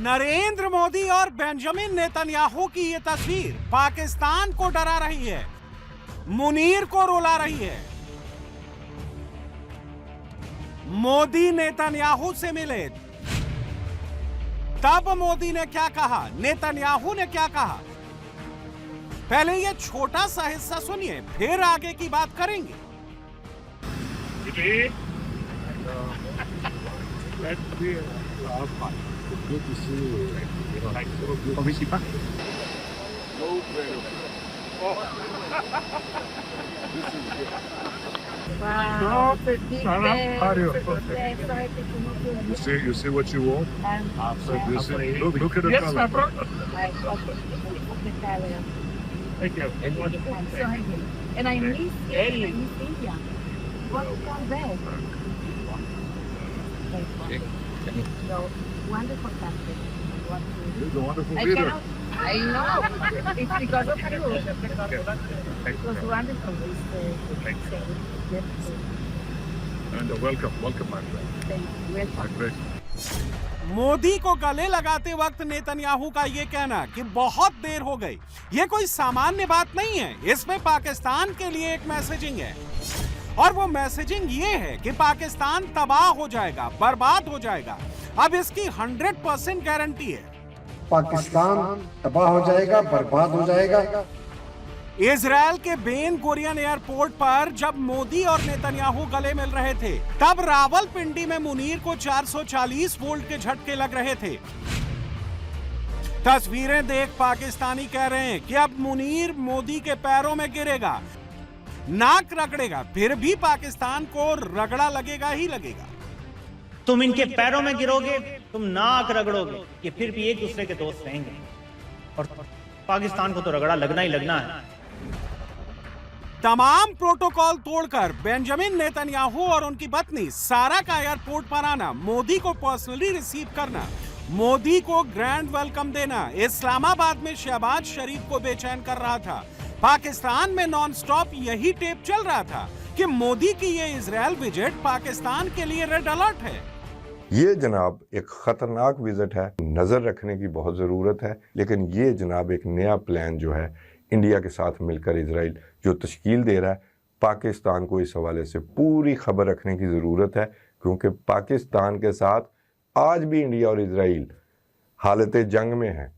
नरेंद्र मोदी और Benjamin Netanyahu की ये तस्वीर पाकिस्तान को डरा रही है, मुनीर को रुला रही है। मोदी नेतन्याहू से मिले, तब मोदी ने क्या कहा, नेतन्याहू ने क्या कहा, पहले ये छोटा सा हिस्सा सुनिए, फिर आगे की बात करेंगे। Good to see you. Wow, You see what you want? Look at the yes, color. my bro. Thank you. And I miss India. What's all that? So wonderful country. You're the wonderful I leader. cannot. I know. It's because of you. It was wonderful. And welcome, my friend. Thank My you. friend. Modi को गले लगाते वक्त Netanyahu का ये कहना कि बहुत देर हो गई, ये कोई सामान्य बात नहीं है। इसमें पाकिस्तान के लिए एक मैसेजिंग है, और वो मैसेजिंग ये है कि पाकिस्तान तबाह हो जाएगा, बर्बाद हो जाएगा। अब इसकी 100% गारंटी है। पाकिस्तान तबाह हो जाएगा, बर्बाद हो जाएगा। इजरायल के बेन गुरियन एयरपोर्ट पर जब मोदी और नेतन्याहू गले मिल रहे थे, तब रावलपिंडी में मुनीर को 440 वोल्ट के झटके लग रहे थे। तस्वीरें देख पाकिस्तानी कह रहे हैं कि अब मुनीर मोदी के पैरों में गिरेगा, नाक रगड़ेगा, फिर भी पाकिस्तान को रगड़ा लगेगा ही लगेगा। तुम इनके पैरों में गिरोगे, तुम नाक रगड़ोगे, ये फिर भी एक दूसरे के दोस्त रहेंगे, और पाकिस्तान को तो रगड़ा लगना ही लगना है। तमाम प्रोटोकॉल तोड़कर बेंजामिन नेतन्याहू और उनकी पत्नी सारा का एयरपोर्ट पर आना, मोदी को पर्सनली रिसीव करना, मोदी को ग्रैंड वेलकम देना, इस्लामाबाद में शहबाज शरीफ को बेचैन कर रहा था। पाकिस्तान में नॉनस्टॉप यही टेप चल रहा था कि मोदी की ये इजरायल विजिट पाकिस्तान के लिए रेड अलर्ट है। ये जनाब एक खतरनाक विजिट है, नजर रखने की बहुत जरूरत है। लेकिन ये जनाब एक नया प्लान जो है इंडिया के साथ मिलकर इजराइल जो तश्कील दे रहा है, पाकिस्तान को इस हवाले से पूरी खबर रखने की जरूरत है, क्योंकि पाकिस्तान के साथ आज भी इंडिया और इजराइल हालत जंग में है।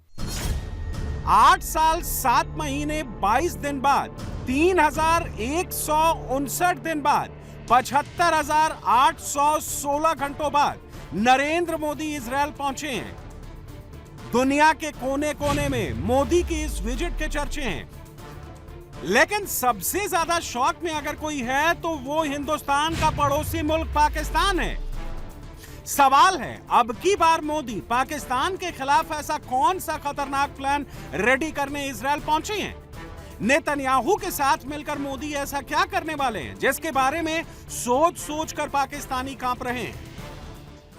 8 साल 7 महीने 22 दिन बाद, 3159 दिन बाद, 75,816 घंटों बाद नरेंद्र मोदी इजरायल पहुंचे हैं। दुनिया के कोने कोने में मोदी की इस विजिट के चर्चे हैं, लेकिन सबसे ज्यादा शौक में अगर कोई है तो वो हिंदुस्तान का पड़ोसी मुल्क पाकिस्तान है। सवाल है, अब की बार मोदी पाकिस्तान के खिलाफ ऐसा कौन सा खतरनाक प्लान रेडी करने इजरायल पहुंचे हैं? नेतन्याहू के साथ मिलकर मोदी ऐसा क्या करने वाले हैं जिसके बारे में सोच सोच कर पाकिस्तानी कांप रहे हैं?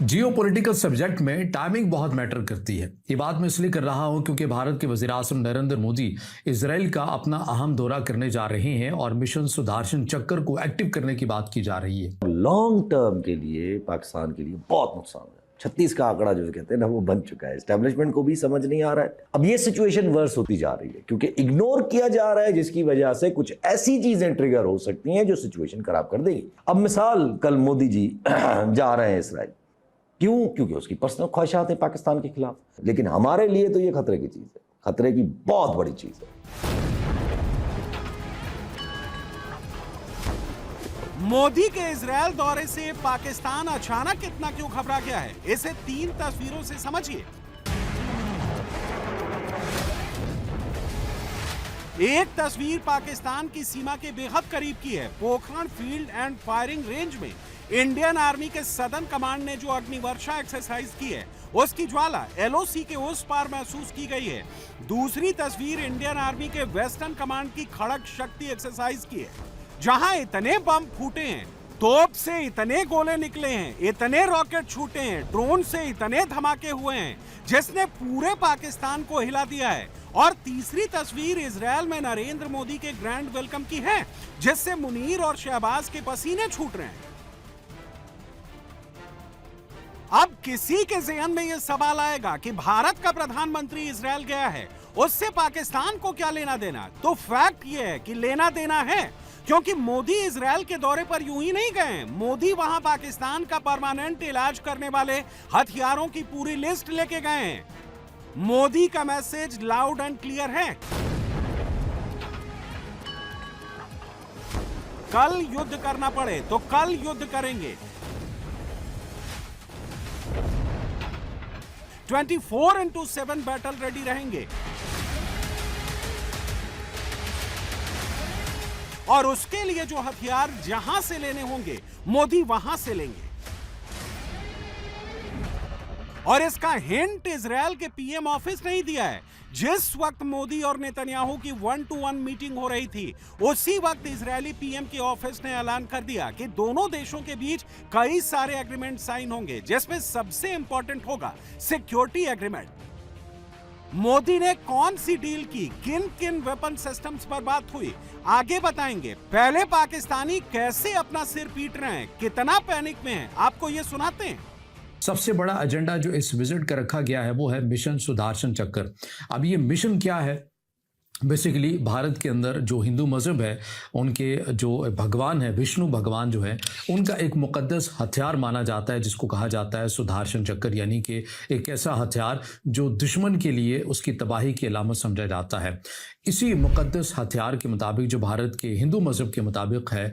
जियोपॉलिटिकल सब्जेक्ट में टाइमिंग बहुत मैटर करती है। ये बात मैं इसलिए कर रहा हूं क्योंकि भारत के वज़ीर-ए-आज़म नरेंद्र मोदी इजराइल का अपना अहम दौरा करने जा रहे हैं और मिशन सुदर्शन चक्र को एक्टिव करने की बात की जा रही है। लॉन्ग टर्म के लिए पाकिस्तान के लिए बहुत नुकसान है। 36 का आंकड़ा जो कहते हैं ना, वो बन चुका है। एस्टेब्लिशमेंट को भी समझ नहीं आ रहा है। अब ये सिचुएशन वर्स होती जा रही है क्योंकि इग्नोर किया जा रहा है, जिसकी वजह से कुछ ऐसी चीजें ट्रिगर हो सकती हैं जो सिचुएशन खराब कर देगी। अब मिसाल, कल मोदी जी जा रहे हैं इसराइल, क्यों? क्योंकि उसकी पर्सनल ख्वाहिशात है पाकिस्तान के खिलाफ। लेकिन हमारे लिए तो ये खतरे की चीज है, खतरे की बहुत बड़ी चीज है। मोदी के इजरायल दौरे से पाकिस्तान अचानक इतना क्यों घबरा गया है, इसे 3 तस्वीरों से समझिए। एक तस्वीर पाकिस्तान की सीमा के बेहद करीब की है। Pokhran field and firing range में इंडियन आर्मी के सदर्न कमांड ने जो अग्निवर्षा एक्सरसाइज की है, उसकी ज्वाला एलओसी के उस पार महसूस की गई है। दूसरी तस्वीर इंडियन आर्मी के वेस्टर्न कमांड की खड़ग शक्ति एक्सरसाइज की है, जहां इतने बम फूटे हैं, तोप से इतने गोले निकले हैं, इतने रॉकेट छूटे हैं, ड्रोन से इतने धमाके हुए हैं, जिसने पूरे पाकिस्तान को हिला दिया है। और तीसरी तस्वीर इजरायल में नरेंद्र मोदी के ग्रैंड वेलकम की है, जिससे मुनीर और शहबाज के पसीने छूट रहे हैं। अब किसी के ज़हन में यह सवाल आएगा कि भारत का प्रधानमंत्री इजरायल गया है, उससे पाकिस्तान को क्या लेना देना? तो फैक्ट यह है कि लेना देना है, क्योंकि मोदी इजरायल के दौरे पर यूं ही नहीं गए। मोदी वहां पाकिस्तान का परमानेंट इलाज करने वाले हथियारों की पूरी लिस्ट लेके गए हैं। मोदी का मैसेज लाउड एंड क्लियर है। कल युद्ध करना पड़े तो कल युद्ध करेंगे। 24/7 बैटल रेडी रहेंगे और उसके लिए जो हथियार जहां से लेने होंगे मोदी वहां से लेंगे। और इसका हिंट इजरायल के पीएम ऑफिस नहीं दिया है। जिस वक्त मोदी और नेतन्याहू की 1-to-1 मीटिंग हो रही थी, उसी वक्त इजरायली पीएम के ऑफिस ने ऐलान कर दिया कि दोनों देशों के बीच कई सारे एग्रीमेंट साइन होंगे, जिसमें सबसे इंपॉर्टेंट होगा सिक्योरिटी एग्रीमेंट। मोदी ने कौन सी डील की, किन किन वेपन सिस्टम्स पर बात हुई, आगे बताएंगे। पहले पाकिस्तानी कैसे अपना सिर पीट रहे हैं, कितना पैनिक में हैं, आपको ये सुनाते हैं। सबसे बड़ा एजेंडा जो इस विजिट का रखा गया है वो है मिशन सुदर्शन चक्र। अब ये मिशन क्या है? बेसिकली भारत के अंदर जो हिंदू मज़हब है, उनके जो भगवान है, विष्णु भगवान जो है, उनका एक मुक़द्दस हथियार माना जाता है जिसको कहा जाता है सुदर्शन चक्र, यानी कि एक ऐसा हथियार जो दुश्मन के लिए उसकी तबाही की अलामत समझा जाता है। इसी मुक़द्दस हथियार के मुताबिक जो भारत के हिंदू मज़हब के मुताबिक है,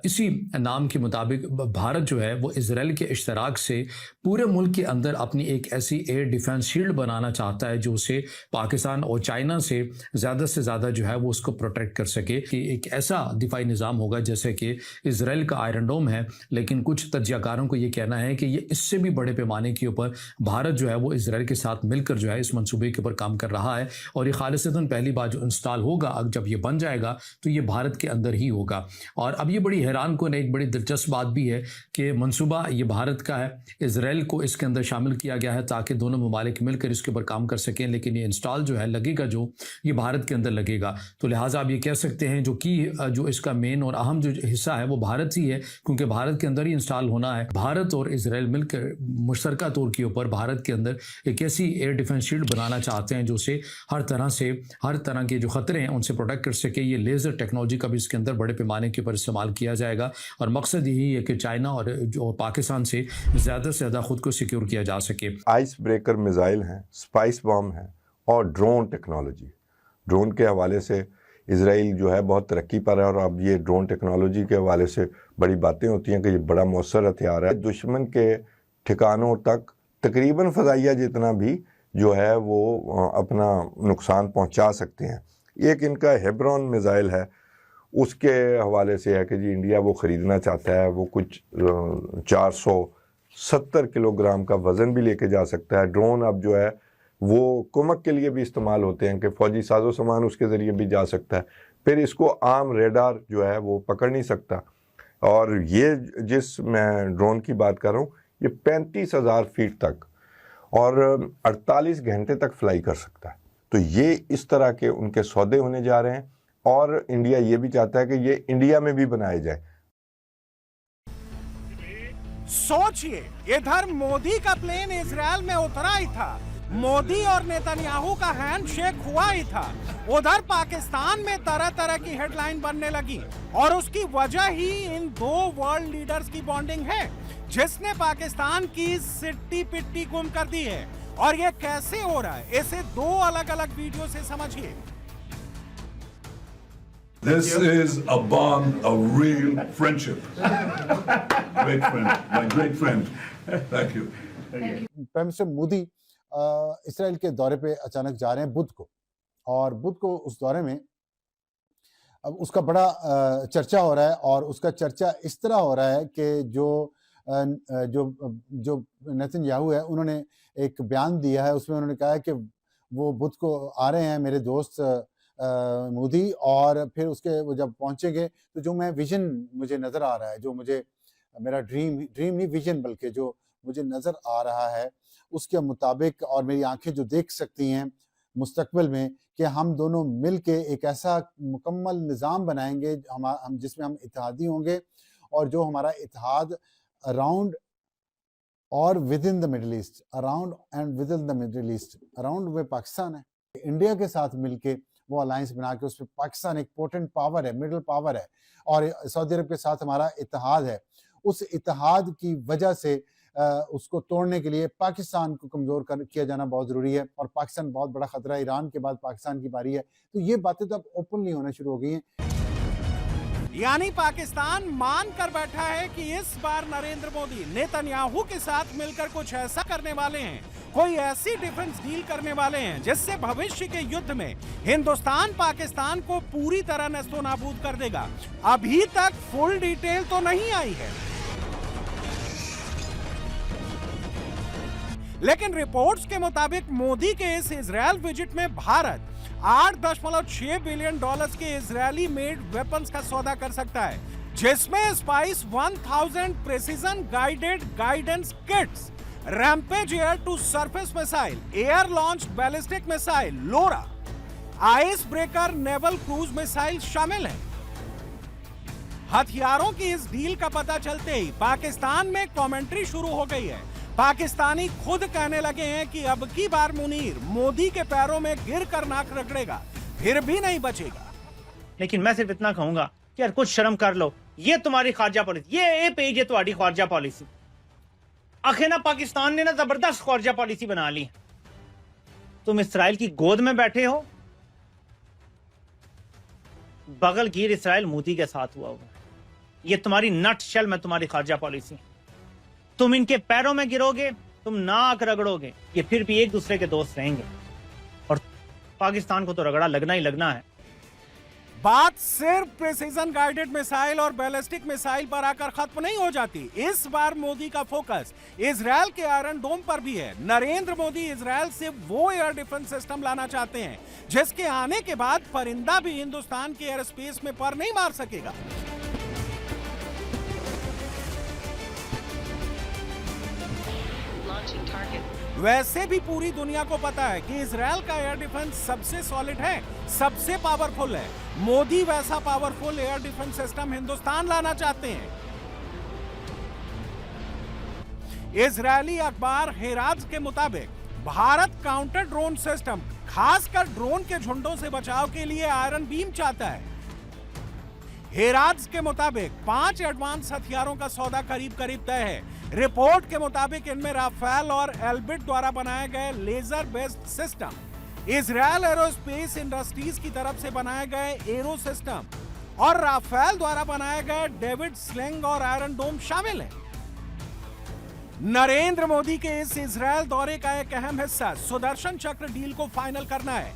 इसी नाम के मुताबिक भारत जो है वो इजराइल के इश्तराक से पूरे मुल्क के अंदर अपनी एक ऐसी एयर डिफेंस शील्ड बनाना चाहता है जो उसे पाकिस्तान और चाइना से ज़्यादा जो है वो उसको प्रोटेक्ट कर सके। कि एक ऐसा दिफाई निज़ाम होगा जैसे कि इजराइल का आयरन डोम है, लेकिन कुछ तज्ज़ियाकारों को ये कहना है कि ये इससे भी बड़े पैमाने के ऊपर भारत जो है वो इजराइल के साथ मिलकर जो है इस मंसूबे के ऊपर काम कर रहा है। और ये खालिसतन पहली बार जो इंस्टॉल होगा, अब जब ये बन जाएगा तो ये भारत के अंदर ही होगा। और अब ये बड़ी हैरान कुन एक बड़ी दिलचस्प बात भी है कि मंसूबा ये भारत का है, इजराइल को इसके अंदर शामिल किया गया है ताकि दोनों ममालिक मिलकर इसके ऊपर काम कर सकें, लेकिन ये इंस्टॉल जो है लगेगा जो ये भारत के अंदर लगेगा। तो लिहाजा आप ये कह सकते हैं जो इसका मेन और अहम जो हिस्सा है वो भारत ही है, क्योंकि भारत के अंदर ही इंस्टॉल होना है। भारत और इजराइल मिलकर मुश्तरका तौर के ऊपर भारत के अंदर एक ऐसी एयर डिफेंस शील्ड बनाना चाहते हैं जो से हर तरह के जो खतरे हैं उनसे प्रोटेक्ट कर सके। ये लेज़र टेक्नोलॉजी का भी इसके अंदर बड़े पैमाने के ऊपर इस्तेमाल किया जाएगा और मकसद यही है कि चाइना और पाकिस्तान से ज़्यादा खुद को सिक्योर किया जा सके। आइस ब्रेकर मिसाइल हैं, स्पाइस बॉम्ब हैं और ड्रोन टेक्नोलॉजी। ड्रोन के हवाले से इजराइल जो है बहुत तरक्की पर है और अब ये ड्रोन टेक्नोलॉजी के हवाले से बड़ी बातें होती हैं कि ये बड़ा मौसर हथियार है। दुश्मन के ठिकानों तक तकरीबन फ़ज़ाइया जितना भी जो है वो अपना नुकसान पहुंचा सकते हैं। एक इनका हेब्रॉन मिसाइल है, उसके हवाले से है कि जी इंडिया वो ख़रीदना चाहता है। वो कुछ 470 किलोग्राम का वज़न भी लेके जा सकता है। ड्रोन अब जो है वो कुमक के लिए भी इस्तेमाल होते हैं कि फ़ौजी साजो सामान उसके ज़रिए भी जा सकता है। फिर इसको आम रेडार जो है वो पकड़ नहीं सकता। और ये जिस मैं ड्रोन की बात कर रहा हूँ ये 35,000 फीट तक और 48 घंटे तक फ्लाई कर सकता है। तो ये इस तरह के उनके सौदे होने जा रहे हैं और इंडिया ये भी चाहता है कि ये इंडिया में भी बनाए जाए। सोचिए, इधर मोदी का प्लेन इजरायल में उतरा ही था, मोदी और नेतन्याहू का हैंडशेक हुआ ही था। उधर पाकिस्तान में तरह तरह की हेडलाइन बनने लगी और उसकी वजह ही इन दो वर्ल्ड लीडर्स की बॉन्डिंग है जिसने पाकिस्तान की सिट्टी पिट्टी गुम कर दी है। और ये कैसे हो रहा है, इसे दो अलग अलग वीडियो से समझिए। This is a bond of real friendship. Great friend, my great friend. Thank you. Prime minister Modi Israel के दौरे पे अचानक जा रहे हैं बुध को, और बुध को उस दौरे में अब उसका बड़ा चर्चा हो रहा है। और उसका चर्चा इस तरह हो रहा है कि जो नेतन्याहू है उन्होंने एक बयान दिया है, उसमें उन्होंने कहा है कि वो बुध को आ रहे हैं मेरे दोस्त मोदी, और फिर उसके वो जब पहुंचेंगे तो जो मैं विजन मुझे नज़र आ रहा है, जो मुझे मेरा ड्रीम नहीं विजन बल्कि जो मुझे नज़र आ रहा है उसके मुताबिक, और मेरी आंखें जो देख सकती हैं मुस्तकबिल में, कि हम दोनों मिल के एक ऐसा मुकम्मल निज़ाम बनाएंगे हम जिसमें हम इत्तेहादी होंगे और जो हमारा इत्तेहाद अराउंड और with in the middle east, around and with in the middle east, around में पाकिस्तान है। इंडिया के साथ मिलके वो अलायंस बना के उसमें पाकिस्तान एक पोटेंट पावर है, मिडल पावर है, और सऊदी अरब के साथ हमारा इत्तेहाद है। उस इत्तेहाद की वजह से उसको तोड़ने के लिए पाकिस्तान को कमजोर किया जाना बहुत जरूरी है, और पाकिस्तान बहुत बड़ा खतरा है। ईरान के बाद पाकिस्तान की बारी है, तो ये बातें तो अब ओपनली होना शुरू हो गई हैं। यानी पाकिस्तान मान कर बैठा है कि इस बार नरेंद्र मोदी नेतन्याहू के साथ मिलकर कुछ ऐसा करने वाले हैं, कोई ऐसी डिफेंस डील करने वाले हैं जिससे भविष्य के युद्ध में हिंदुस्तान पाकिस्तान को पूरी तरह नस्तो नाबूद कर देगा। अभी तक फुल डिटेल तो नहीं आई है, लेकिन रिपोर्ट्स के मुताबिक मोदी के इस इजरायल विजिट में भारत $8.6 बिलियन के इजरायली मेड वेपन्स का सौदा कर सकता है, जिसमें Spice 1000 precision guided guidance kits, Rampage air to surface missile, air launch ballistic missile LORA, Ice Breaker naval cruise missile शामिल है। हथियारों की इस डील का पता चलते ही पाकिस्तान में कमेंट्री शुरू हो गई है। पाकिस्तानी खुद कहने लगे हैं कि अब की बार मुनीर मोदी के पैरों में गिरकर नाक रगड़ेगा, फिर भी नहीं बचेगा। लेकिन मैं सिर्फ इतना कहूंगा कि यार कुछ शर्म कर लो, ये तुम्हारी खारजा पॉलिसी, ये पेज है तुम्हारी खारजा पॉलिसी। आखिर ना पाकिस्तान ने ना जबरदस्त खारजा पॉलिसी बना ली। तुम इसराइल की गोद में बैठे हो, बगलगीर इसराइल मोदी के साथ हुआ। ये तुम्हारी नट शेल में तुम्हारी खारजा पॉलिसी। तुम इनके पैरों में गिरोगे, तुम नाक रगड़ोगे, ये फिर भी एक दूसरे के दोस्त रहेंगे, और पाकिस्तान को तो रगड़ा लगना ही लगना है। बात सिर्फ प्रिसीजन गाइडेड मिसाइल और बैलिस्टिक मिसाइल पर आकर खत्म नहीं हो जाती। इस बार मोदी का फोकस इजरायल के आयरन डोम पर भी है। नरेंद्र मोदी इजरायल से वो एयर डिफेंस सिस्टम लाना चाहते हैं जिसके आने के बाद परिंदा भी हिंदुस्तान के एयर स्पेस में पर नहीं मार सकेगा। वैसे भी पूरी दुनिया को पता है कि इजरायल का एयर डिफेंस सबसे सॉलिड है, सबसे पावरफुल है। मोदी वैसा powerful air defence system Hindustan लाना चाहते हैं। इजरायली अखबार हेराज के मुताबिक भारत काउंटर ड्रोन सिस्टम, खासकर ड्रोन के झुंडों से बचाव के लिए आयरन बीम चाहता है। हेराज के मुताबिक 5 एडवांस हथियारों का सौदा करीब करीब तय है। रिपोर्ट के मुताबिक इनमें राफेल और एल्बिट द्वारा बनाए गए laser based system, Israel Aerospace Industries की तरफ से बनाए गए एरो सिस्टम और राफेल द्वारा बनाए गए डेविड स्लिंग और आयरन डोम शामिल हैं। नरेंद्र मोदी के इस इजरायल दौरे का एक अहम हिस्सा सुदर्शन चक्र डील को फाइनल करना है।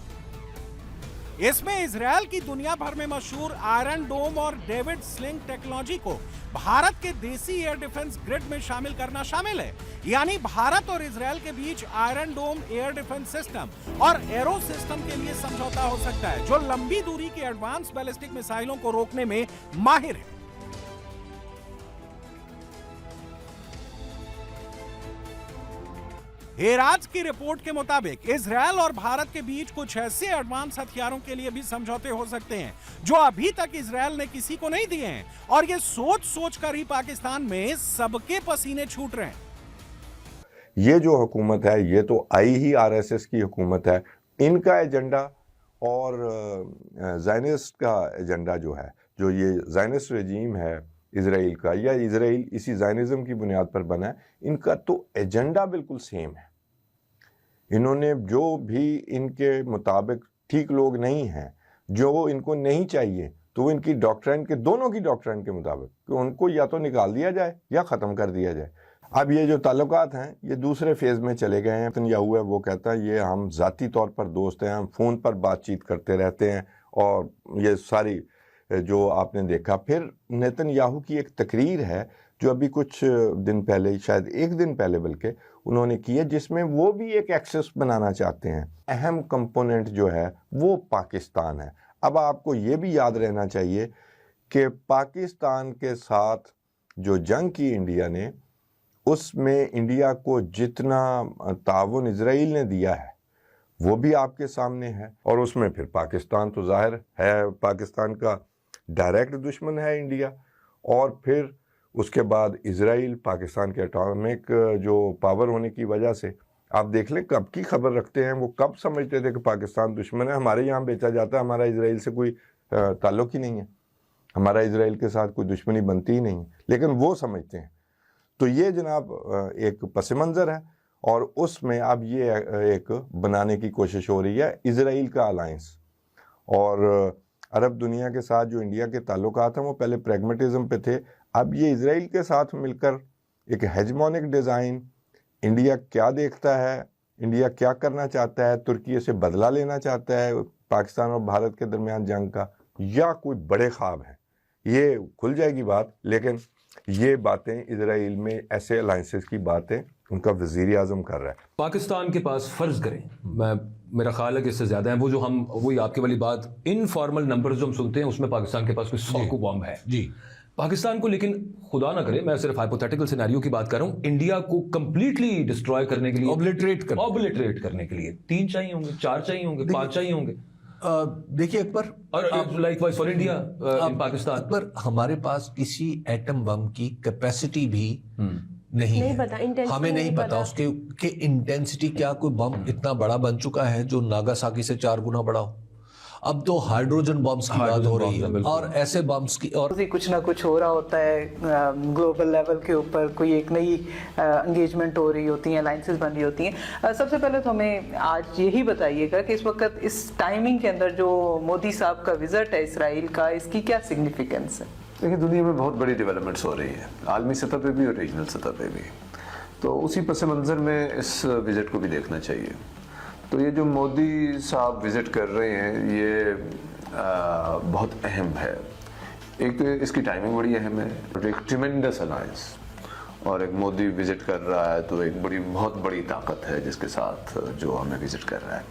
इसमें इजरायल की दुनिया भर में मशहूर आयरन डोम और डेविड स्लिंग टेक्नोलॉजी को भारत के देसी एयर डिफेंस ग्रिड में शामिल करना शामिल है। यानी भारत और इजरायल के बीच आयरन डोम एयर डिफेंस सिस्टम और एरो सिस्टम के लिए समझौता हो सकता है, जो लंबी दूरी की एडवांस बैलिस्टिक मिसाइलों को रोकने में माहिर है। हेराज की रिपोर्ट के मुताबिक इजरायल और भारत के बीच कुछ ऐसे एडवांस हथियारों के लिए भी समझौते हो सकते हैं जो अभी तक इजरायल ने किसी को नहीं दिए हैं, और ये सोच सोच कर ही पाकिस्तान में सबके पसीने छूट रहे हैं। ये जो हुकूमत है, ये तो आई ही आरएसएस की हुकूमत है। इनका एजेंडा और ज़ायनिस्ट का एजेंडा जो है, जो ये ज़ायनिस्ट रजीम है इजराइल का, या इजराइल इसी ज़ायनिज़म की बुनियाद पर बना है, इनका तो एजेंडा बिल्कुल सेम है। इन्होंने जो भी इनके मुताबिक ठीक लोग नहीं हैं, जो इनको नहीं चाहिए, तो वो इनकी डॉक्ट्राइन के, दोनों की डॉक्ट्राइन के मुताबिक कि उनको या तो निकाल दिया जाए या ख़त्म कर दिया जाए। अब ये जो ताल्लुकात हैं ये दूसरे फेज़ में चले गए हैं। नेतन्याहू है, वो कहता है ये हम ज़ाती तौर पर दोस्त हैं, हम फ़ोन पर बातचीत करते रहते हैं, और ये सारी जो आपने देखा। फिर नेतन्याहू की एक तकरीर है जो अभी कुछ दिन पहले, शायद एक दिन पहले बल्कि, उन्होंने की है, जिसमें वो भी एक एक्सेस बनाना चाहते हैं। अहम कंपोनेंट जो है वो पाकिस्तान है। अब आपको ये भी याद रहना चाहिए कि पाकिस्तान के साथ जो जंग की इंडिया ने, उसमें इंडिया को जितना ताउन इजराइल ने दिया है वो भी आपके सामने है, और उसमें फिर पाकिस्तान तो जाहिर है, पाकिस्तान का डायरेक्ट दुश्मन है इंडिया, और फिर उसके बाद इसराइल, पाकिस्तान के एटॉमिक जो पावर होने की वजह से आप देख लें कब की खबर रखते हैं, वो कब समझते थे कि पाकिस्तान दुश्मन है, हमारे यहाँ बेचा जाता है, हमारा इसराइल से कोई ताल्लुक ही नहीं है, हमारा इसराइल के साथ कोई दुश्मनी बनती ही नहीं है, लेकिन वो समझते हैं। तो ये जनाब एक पस मंज़र है और उसमें अब ये एक बनाने की कोशिश हो रही है इसराइल का अलायंस। और अरब दुनिया के साथ जो इंडिया के ताल्लुकात हैं वो पहले प्रैग्मेटिज्म पे थे, अब ये इसराइल के साथ मिलकर एक हेजमोनिक डिज़ाइन, इंडिया क्या देखता है, इंडिया क्या करना चाहता है, तुर्की से बदला लेना चाहता है पाकिस्तान और भारत के दरमियान जंग का, या कोई बड़े ख्वाब हैं, ये खुल जाएगी बात। लेकिन ये बातें इसराइल में ऐसे अलायंसेस की बातें उनका वज़ीर आज़म कर रहा है। पाकिस्तान के पास फ़र्ज़ करें, मेरा ख्याल है कि इससे ज़्यादा है, वो जो हम वही आपकी वाली बात इनफॉर्मल नंबर जो हम सुनते हैं उसमें पाकिस्तान के पास कोई 100 को बॉम्ब है जी पाकिस्तान को, लेकिन खुदा ना करे, मैं सिर्फ हाइपोथेटिकल सिनेरियो की बात कर रहा हूँ, इंडिया को कंप्लीटली डिस्ट्रॉय करने के लिए, ऑब्लिटरेट करने के लिए 3 चाहिए होंगे, 4 चाहिए होंगे, 5 चाहिए होंगे। देखिए अकबर, और likewise for India in Pakistan, Akbar हमारे पास किसी एटम बम की कैपेसिटी भी नहीं है, हमें नहीं पता उसके के इंटेंसिटी क्या, कोई बम इतना बड़ा बन चुका है जो नागासाकी से 4 गुना बड़ा हो। अब तो हाइड्रोजन बम्स की बात हो रही है और ऐसे बम्स की, और कुछ ना कुछ हो रहा होता है ग्लोबल लेवल के ऊपर, कोई एक नई एंगेजमेंट हो रही होती है, अलायंसेस बन रही होती हैं। सबसे पहले तो हमें आज यही बताइएगा कि इस वक्त इस टाइमिंग के अंदर जो मोदी साहब का विजिट है इसराइल का, इसकी क्या सिग्निफिकेंस है? देखिए, दुनिया में बहुत बड़ी डेवलपमेंट्स हो रही है, आलमी सतह पे भी और रीजनल सतह पे भी, तो उसी पस मंज़र में इस विज़िट को भी देखना चाहिए। तो ये जो मोदी साहब विज़िट कर रहे हैं ये बहुत अहम है। एक इसकी टाइमिंग बड़ी अहम है, एक ट्रिमेंडस अलायंस, और एक मोदी विज़िट कर रहा है तो एक बहुत बड़ी ताकत है जिसके साथ जो हमें विज़िट कर रहा है।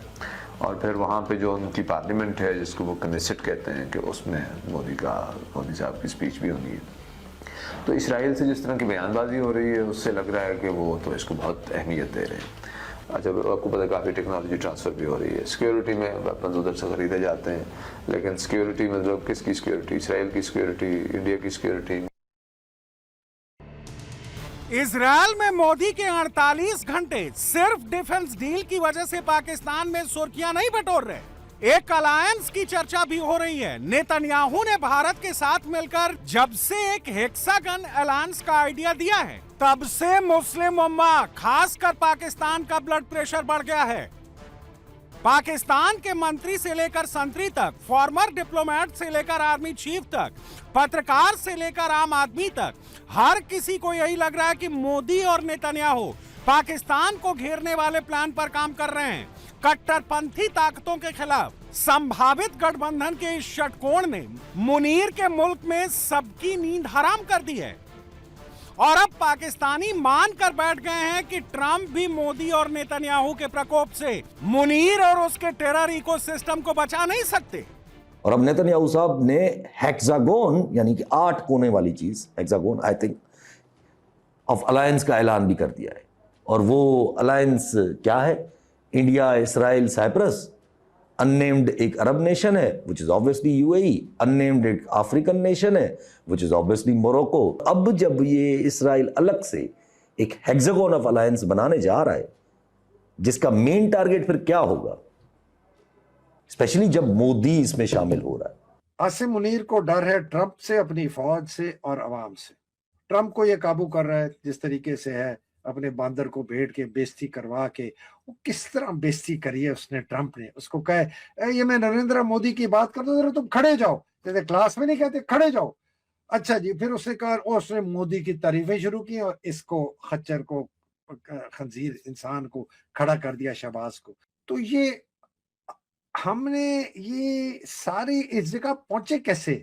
और फिर वहाँ पे जो उनकी पार्लियामेंट है जिसको वो कनेसेट कहते हैं कि उसमें मोदी साहब की स्पीच भी होनी है। तो इसराइल से जिस तरह की बयानबाजी हो रही है उससे लग रहा है कि वो तो इसको बहुत अहमियत दे रहे हैं। अच्छा, आपको पता है काफ़ी टेक्नोलॉजी ट्रांसफ़र भी हो रही है, सिक्योरिटी में वेपन्स उधर से ख़रीदे जाते हैं, लेकिन सिक्योरिटी मतलब किसकी सिक्योरिटी? इसराइल की सिक्योरिटी, इंडिया की सिक्योरिटी। इजरायल में मोदी के 48 घंटे सिर्फ डिफेंस डील की वजह से पाकिस्तान में सुर्खियां नहीं बटोर रहे, एक अलायंस की चर्चा भी हो रही है। नेतन्याहू ने भारत के साथ मिलकर जब से एक हेक्सागन अलायंस का आइडिया दिया है तब से मुस्लिम उम्मा, खासकर पाकिस्तान का ब्लड प्रेशर बढ़ गया है। पाकिस्तान के मंत्री से लेकर संतरी तक, फॉर्मर डिप्लोमेट से लेकर आर्मी चीफ तक, पत्रकार से लेकर आम आदमी तक, हर किसी को यही लग रहा है कि मोदी और नेतन्याहू पाकिस्तान को घेरने वाले प्लान पर काम कर रहे हैं। कट्टरपंथी ताकतों के खिलाफ संभावित गठबंधन के इस षटकोण ने मुनीर के मुल्क में सबकी नींद हराम कर दी है और अब पाकिस्तानी मान कर बैठ गए हैं कि ट्रंप भी मोदी और नेतन्याहू के प्रकोप से मुनीर और उसके टेरर इकोसिस्टम को बचा नहीं सकते। और अब नेतन्याहू साहब ने हेक्सागोन यानी कि 8 कोने वाली चीज, hexagon I think of alliance का ऐलान भी कर दिया है। और वो अलायंस क्या है? इंडिया, इसराइल, साइप्रस, अननेम्ड एक अरब नेशन है which is obviously UAE, unnamed एक अफ्रीकन नेशन है विच इज ऑब्वियसली मोरक्को। अब जब ये इसराइल अलग से एक हेक्सागोन ऑफ अलायंस बनाने जा रहा है जिसका मेन टारगेट फिर क्या होगा, स्पेशली जब मोदी इसमें शामिल हो रहा है। आसिम मुनीर को डर है ट्रंप से, अपनी फौज से और अवाम से। ट्रंप को ये काबू कर रहा है जिस तरीके से है, अपने बांदर को भेड़ के बेइज्जती करवा के। वो किस तरह बेइज्जती करी है उसने, ट्रंप ने उसको कहे ये मैं नरेंद्र मोदी की बात करता हूं, तुम खड़े जाओ, जैसे क्लास में नहीं कहते खड़े जाओ। अच्छा जी, फिर उसने कहा, उसने मोदी की तारीफें शुरू की और इसको खच्चर को, खंजीर इंसान को खड़ा कर दिया, शहबाज को। तो ये हमने ये सारी इस जगह पहुंचे कैसे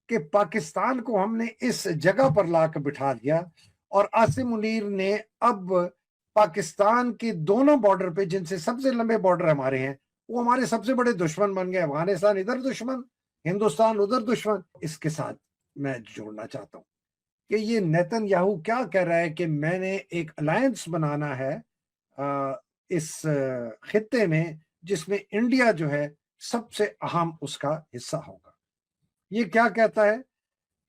कि पाकिस्तान को हमने इस जगह पर लाकर बिठा दिया। और आसिम मुनीर ने अब पाकिस्तान के दोनों बॉर्डर पे, जिनसे सबसे लंबे बॉर्डर हमारे हैं, वो हमारे सबसे बड़े दुश्मन बन गए। अफगानिस्तान इधर दुश्मन, हिंदुस्तान उधर दुश्मन। इसके साथ मैं जोड़ना चाहता हूं कि ये नेतन्याहू क्या कह रहा है कि मैंने एक अलायंस बनाना है इस खित्ते में जिसमें इंडिया जो है सबसे अहम उसका हिस्सा होगा। ये क्या कहता है?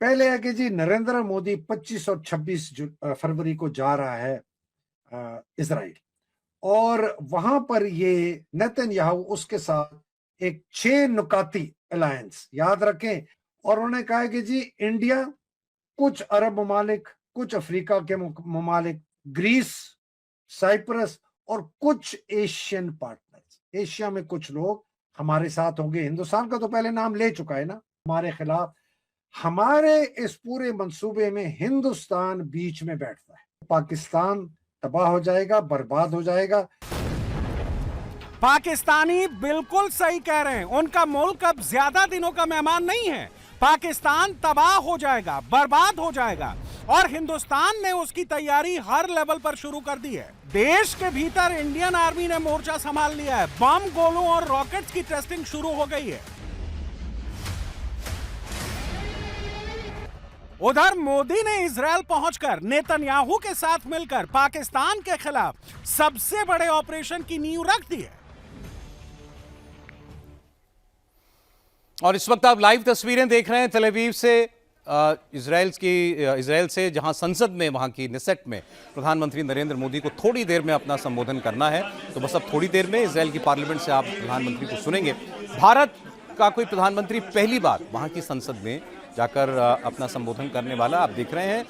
पहले है कि जी नरेंद्र मोदी 25 और 26 फरवरी को जा रहा है इजराइल, और वहां पर ये नेतन्याहू उसके साथ एक 6 नुकाती अलायंस याद रखें, और उन्होंने कहा है कि जी इंडिया, कुछ अरब ममालिक, कुछ अफ्रीका के ममालिक, ग्रीस, साइप्रस और कुछ एशियन पार्टनर्स, एशिया में कुछ लोग हमारे साथ होंगे। हिंदुस्तान का तो पहले नाम ले चुका है ना हमारे खिलाफ। हमारे इस पूरे मंसूबे में हिंदुस्तान बीच में बैठता है, पाकिस्तान तबाह हो जाएगा, बर्बाद हो जाएगा। पाकिस्तानी बिल्कुल सही कह रहे हैं, उनका मुल्क अब ज्यादा दिनों का मेहमान नहीं है। पाकिस्तान तबाह हो जाएगा, बर्बाद हो जाएगा, और हिंदुस्तान ने उसकी तैयारी हर लेवल पर शुरू कर दी है। देश के भीतर इंडियन आर्मी ने मोर्चा संभाल लिया है, बम, गोलों और रॉकेट्स की टेस्टिंग शुरू हो गई है। उधर मोदी ने इजरायल पहुंचकर नेतन्याहू के साथ मिलकर पाकिस्तान के खिलाफ सबसे बड़े ऑपरेशन की नींव रख दी है। और इस वक्त आप लाइव तस्वीरें देख रहे हैं तेल अवीव से, इजरायल से, जहां संसद में, वहां की नेसेट में प्रधानमंत्री नरेंद्र मोदी को थोड़ी देर में अपना संबोधन करना है। तो बस अब थोड़ी देर में इजरायल की पार्लियामेंट से आप प्रधानमंत्री को सुनेंगे। भारत का कोई प्रधानमंत्री पहली बार वहां की संसद में जाकर अपना संबोधन करने वाला। आप देख रहे हैं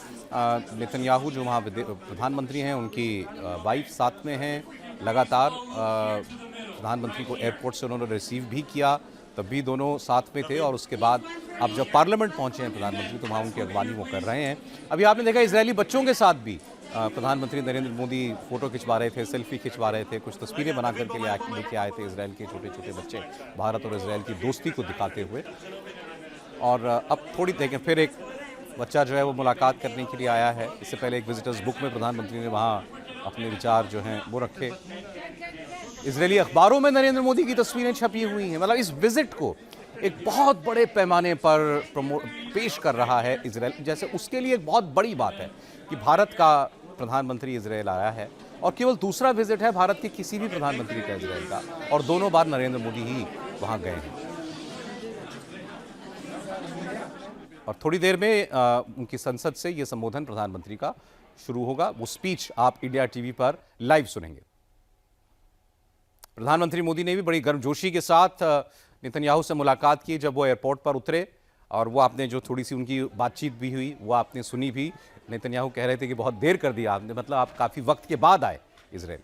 नेतन्याहू जो वहाँ प्रधानमंत्री हैं, उनकी वाइफ साथ में हैं। लगातार प्रधानमंत्री को एयरपोर्ट से उन्होंने रिसीव भी किया, तब भी दोनों साथ में थे। और उसके बाद अब जब पार्लियामेंट पहुंचे हैं प्रधानमंत्री, तो वहाँ उनकी अगवानी वो कर रहे हैं। अभी आपने देखा इजरायली बच्चों के साथ भी प्रधानमंत्री नरेंद्र मोदी फोटो खिंचवा रहे थे, सेल्फी खिंचवा रहे थे, कुछ तस्वीरें बना करके लेके आए थे इजरायल के छोटे छोटे बच्चे, भारत और इजरायल की दोस्ती को दिखाते हुए। और अब थोड़ी देखें, फिर एक बच्चा जो है वो मुलाकात करने के लिए आया है। इससे पहले एक विजिटर्स बुक में प्रधानमंत्री ने वहाँ अपने विचार जो हैं वो रखे। इजरायली अखबारों में नरेंद्र मोदी की तस्वीरें छपी हुई हैं। मतलब इस विजिट को एक बहुत बड़े पैमाने पर पेश कर रहा है इजरायल, जैसे उसके लिए एक बहुत बड़ी बात है कि भारत का प्रधानमंत्री इजरायल आया है। और केवल दूसरा विजिट है भारत के किसी भी प्रधानमंत्री का इजरायल का, और दोनों बार नरेंद्र मोदी ही वहाँ गए हैं। और थोड़ी देर में उनकी संसद से ये संबोधन प्रधानमंत्री का शुरू होगा। वो स्पीच आप इंडिया टीवी पर लाइव सुनेंगे। प्रधानमंत्री मोदी ने भी बड़ी गर्मजोशी के साथ नेतन्याहू से मुलाकात की जब वो एयरपोर्ट पर उतरे, और वो आपने जो थोड़ी सी उनकी बातचीत भी हुई वो आपने सुनी भी। नेतन्याहू कह रहे थे कि बहुत देर कर दिया आपने, मतलब आप काफ़ी वक्त के बाद आए इजरायल।